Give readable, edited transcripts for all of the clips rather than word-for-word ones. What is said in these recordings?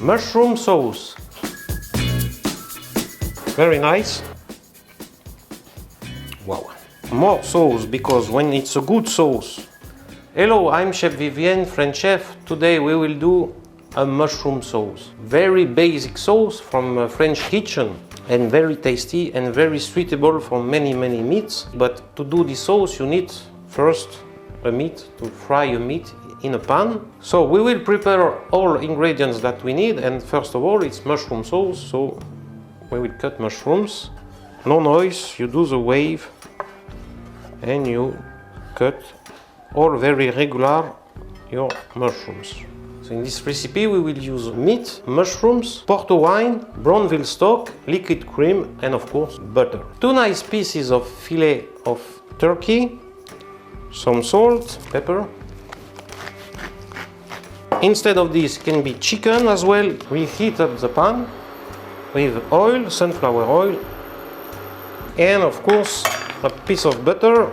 mushroom sauce. Very nice. Wow. More sauce, because when it's a good sauce. Hello, I'm Chef Vivien, French chef. Today we will do a mushroom sauce. Very basic sauce from a French kitchen, and very tasty and very suitable for many meats. But to do this sauce you need first a meat, to fry a meat in a pan. So we will prepare all ingredients that we need, and first of all it's mushroom sauce. So we will cut mushrooms. No noise, you do the wave and you cut all very regular your mushrooms. So in this recipe we will use meat, mushrooms, porto wine, brown veal stock, liquid cream, and of course butter. 2 nice pieces of fillet of turkey, some salt, pepper. Instead of this can be chicken as well. We heat up the pan with oil, sunflower oil, and of course a piece of butter.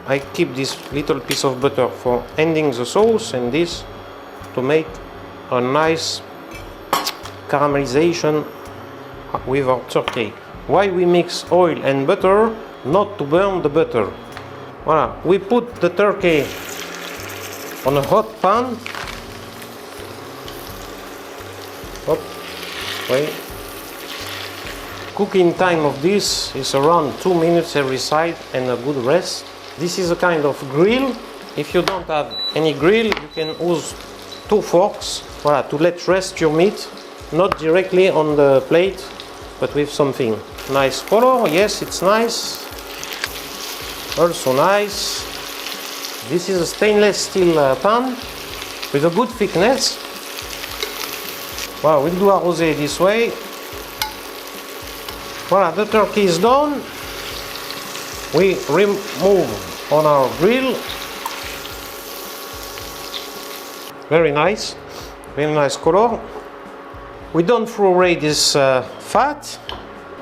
I keep this little piece of butter for ending the sauce, and this to make a nice caramelization with our turkey. Why we mix oil and butter? Not to burn the butter. Voilà. We put the turkey on a hot pan. Hop. Wait. Cooking time of this is around 2 minutes every side and a good rest. This is a kind of grill. If you don't have any grill, you can use 2 forks, voilà, to let rest your meat, not directly on the plate, but with something. Nice color, yes, it's nice. Also nice. This is a stainless steel pan with a good thickness. Voilà, we'll do arrosé this way. Voilà, the turkey is done. We remove on our grill. Very nice color. We don't throw away this fat.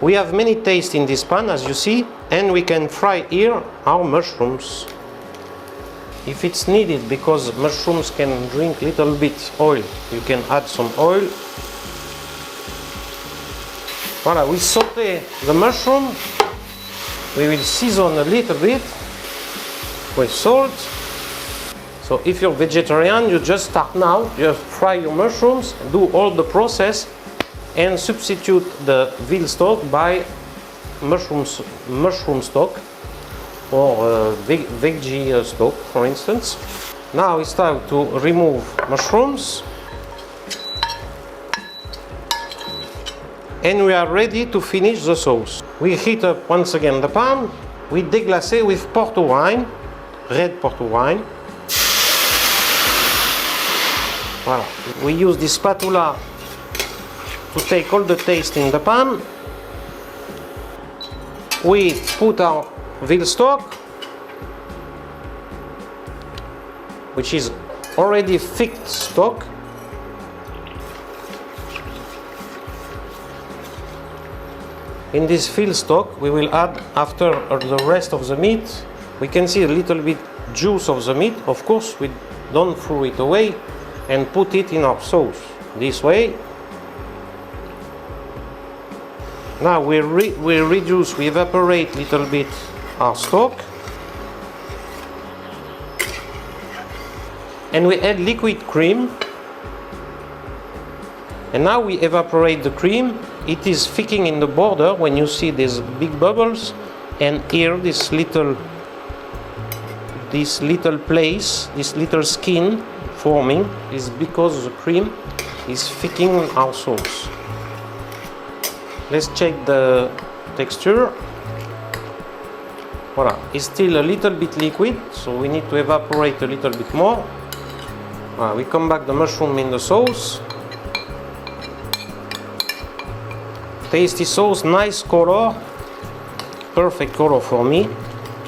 We have many tastes in this pan, as you see, and we can fry here our mushrooms if it's needed, because mushrooms can drink little bit oil. You can add some oil. Voilà, we saute the mushroom. We will season a little bit with salt. So if you're vegetarian, you just start now, just fry your mushrooms, do all the process, and substitute the veal stock by mushroom stock, or veggie stock, for instance. Now it's time to remove mushrooms, and we are ready to finish the sauce. We heat up once again the pan. We deglace with porto wine, red porto wine. Voilà. We use this spatula to take all the taste in the pan. We put our veal stock, which is already thick stock. In this veal stock we will add, after the rest of the meat, we can see a little bit juice of the meat. Of course we don't throw it away, and put it in our sauce this way. Now we reduce, we evaporate a little bit our stock, and we add liquid cream. And now we evaporate the cream. It is thickening in the border when you see these big bubbles, and here this little place, this little skin forming, is because the cream is thickening our sauce. Let's check the texture. Voilà, it's still a little bit liquid, so we need to evaporate a little bit more. Voilà, we come back the mushroom in the sauce. Tasty sauce, nice color, perfect color for me.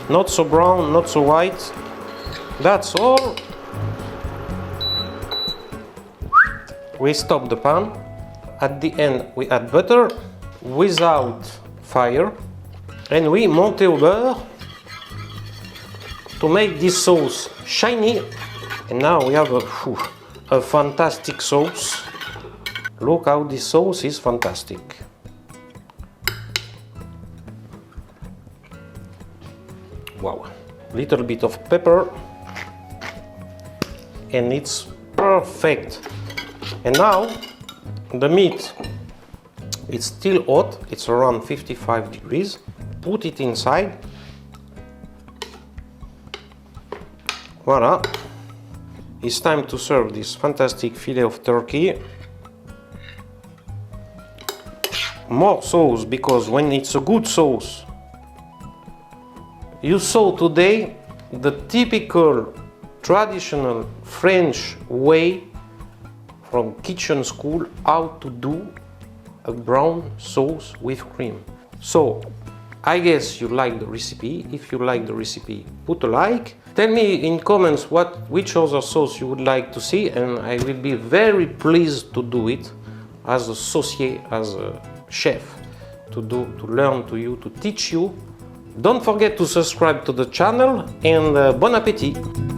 Not so brown, not so white. That's all. We stop the pan. At the end we add butter without fire, and we monter au beurre to make this sauce shiny. And now we have a fantastic sauce. Look how this sauce is fantastic. Wow. Little bit of pepper and it's perfect. And now the meat, it's still hot, it's around 55 degrees. Put it inside. Voila. It's time to serve this fantastic fillet of turkey. More sauce, because when it's a good sauce, you saw today the typical traditional French way from kitchen school how to do a brown sauce with cream. So I guess you like the recipe. If you like the recipe, put a like. Tell me in comments which other sauce you would like to see, and I will be very pleased to do it as a saucier, as a chef, to learn to you, to teach you. Don't forget to subscribe to the channel, and bon appétit!